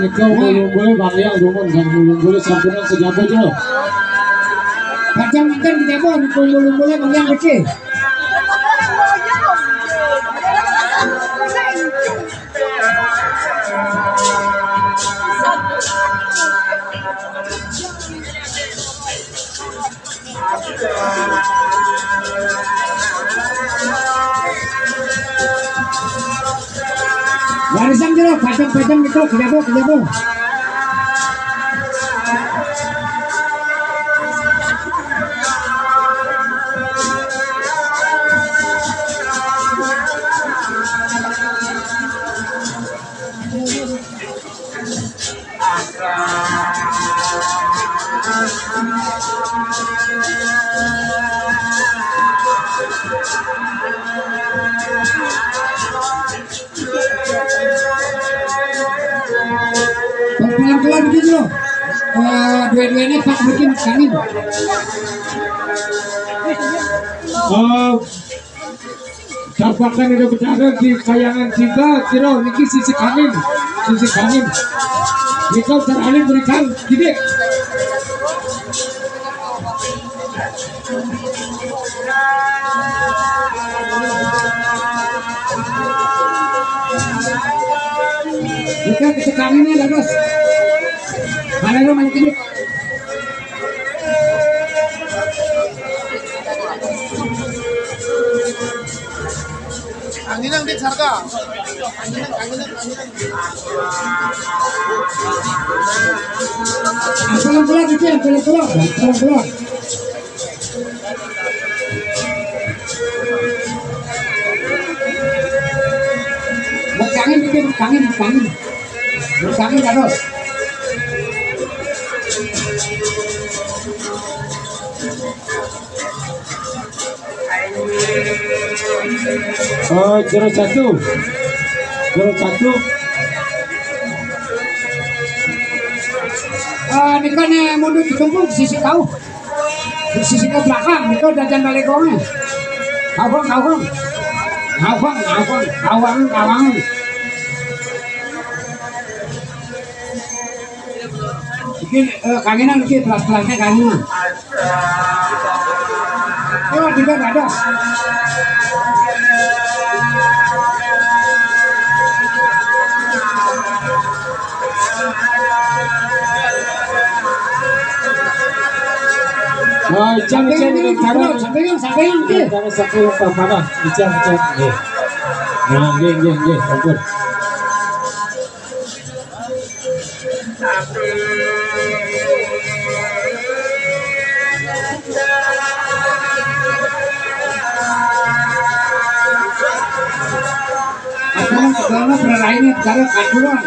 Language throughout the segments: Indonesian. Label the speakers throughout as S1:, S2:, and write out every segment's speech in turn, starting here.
S1: Ikaw boleh bang yang rumon dan boleh sampunan sejago je.
S2: Macam makan di dapur, boleh bang yang kecil. Barisan je lah, padam gitu, kejabo. Pelan-pelan gitu loh. Dua-duanya tak bikin angin. Dapatkan itu berada di kayangan cinta, kira niki sisi kanin. Nikau teralih berikan gede. Nikau kesekanginnya bagus. Mana lo main gede.
S3: Anginang di sarga. Anginang.
S2: Pelan-pelan gitu ya, pelan-pelan. Berkangin terus.
S1: Oh, jero satu.
S2: Ini kan mundur ditumpuk sisi kau. Di sisi ke belakang itu dajan balik kongnya. Kawang. Bikin kangenan bikin pelas-pelasnya kangenan. Oh, tidak ada.
S1: Sampai pada bicara. Nah, nggih, ampun.
S2: Karena perlainnya cara kanjuran.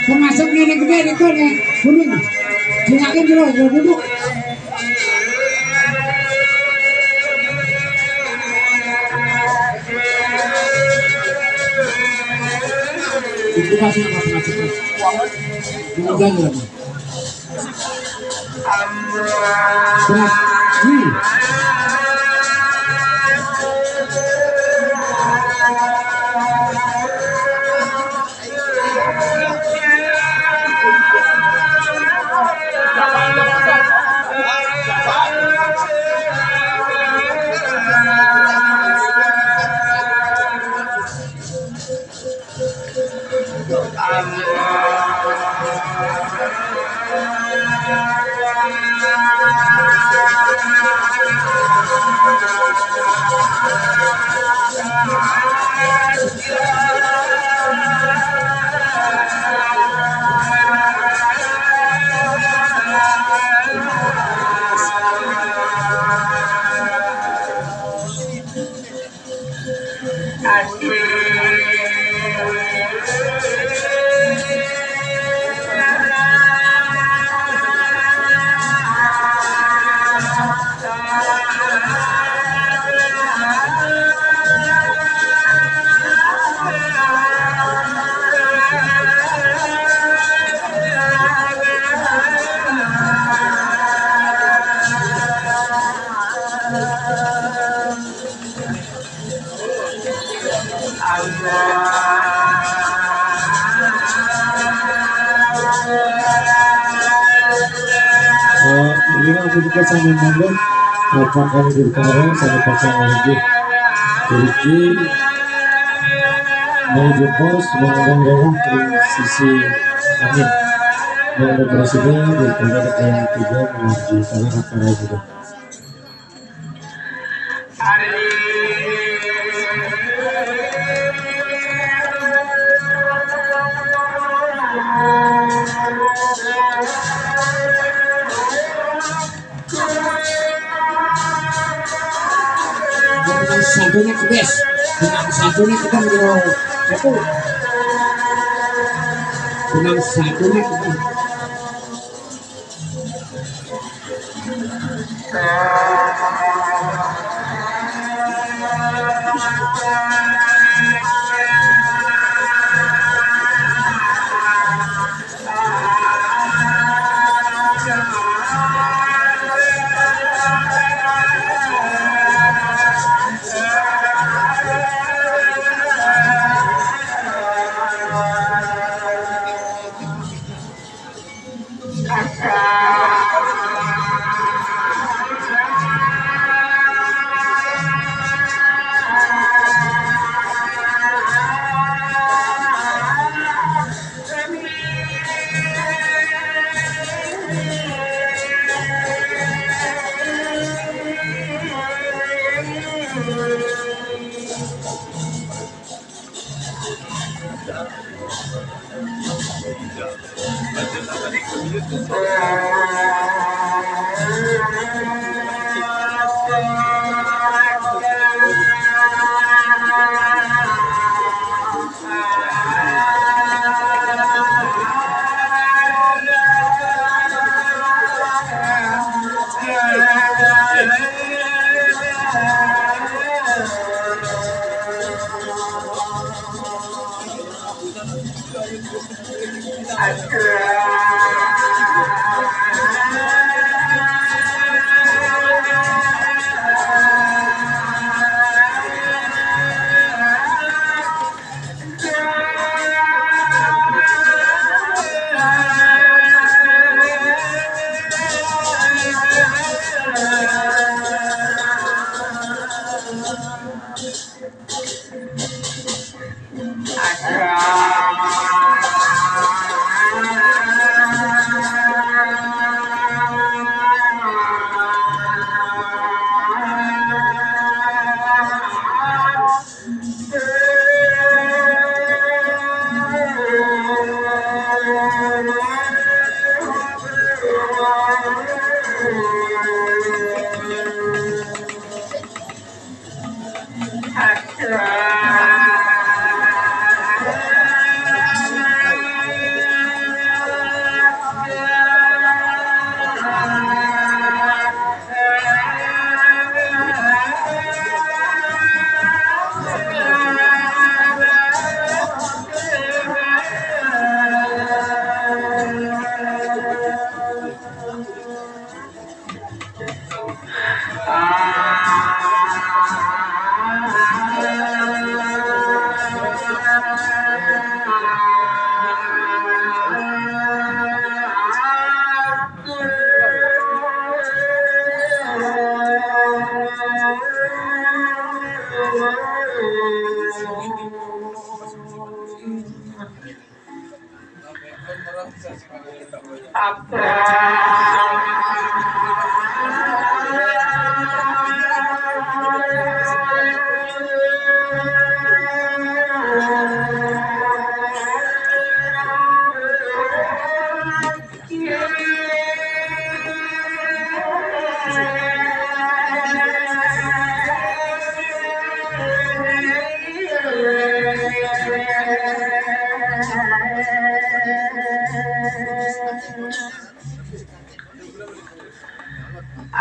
S2: Pemasok nenek gede itu nih, kuning. Jingakin dulu, duduk. Itu masih masuk. Jangan lagi.
S1: kita sama mandor apa kali di kamar sama pasang lagi jadi menuju pos mengangkat daerah di sisi angin dan presiden di tempat yang tiga menuju salah kata juga.
S2: Satunya ke bes, dengan satunya kita menjadi satu, dengan satunya kita.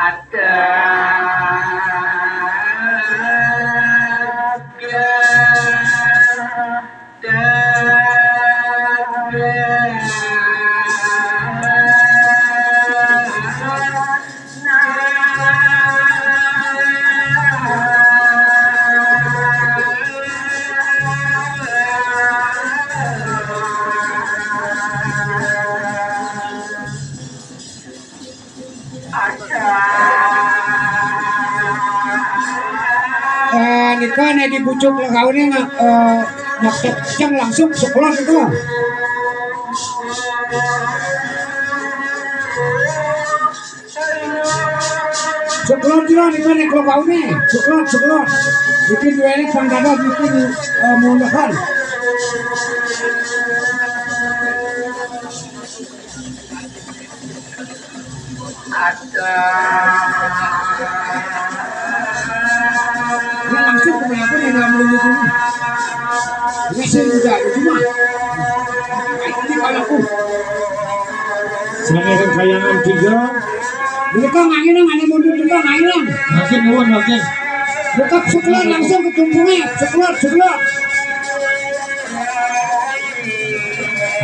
S4: Ada
S2: nalika nek dibujuk lagaune ngeceng langsung sekolah itu. Sekolah juga nih nek lagaune, sekolah. Bikin dua ini pangdada bikin mulakan. Ini langsung ke aku nih dalam mulut ini. Ini saya juga di rumah. Ini kalau aku.
S1: Selanjutnya kayangan 3.
S2: Mereka ngangin mana mundur juga ngangin.
S1: Makin nuwun makin.
S2: Buka sekolah langsung ke tumpungnya. Sekolah.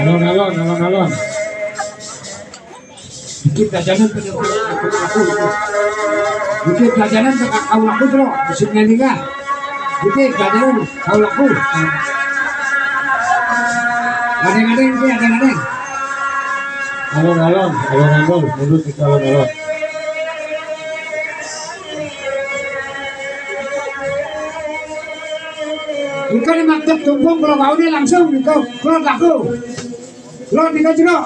S1: Alon.
S2: Bikin jajanan ke aku. Bikin jajanan ke kau laku bro. Musimnya juga. Bikin jajanan kau laku. Adeng-adeng.
S1: Alon. Mundur kita alon.
S2: Ika ni maktab tumpung kalau kau ni langsung kau keluar laku. Keluar tinggal jeruk.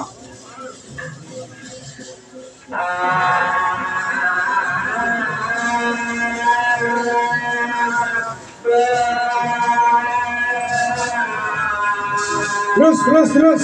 S2: Terus.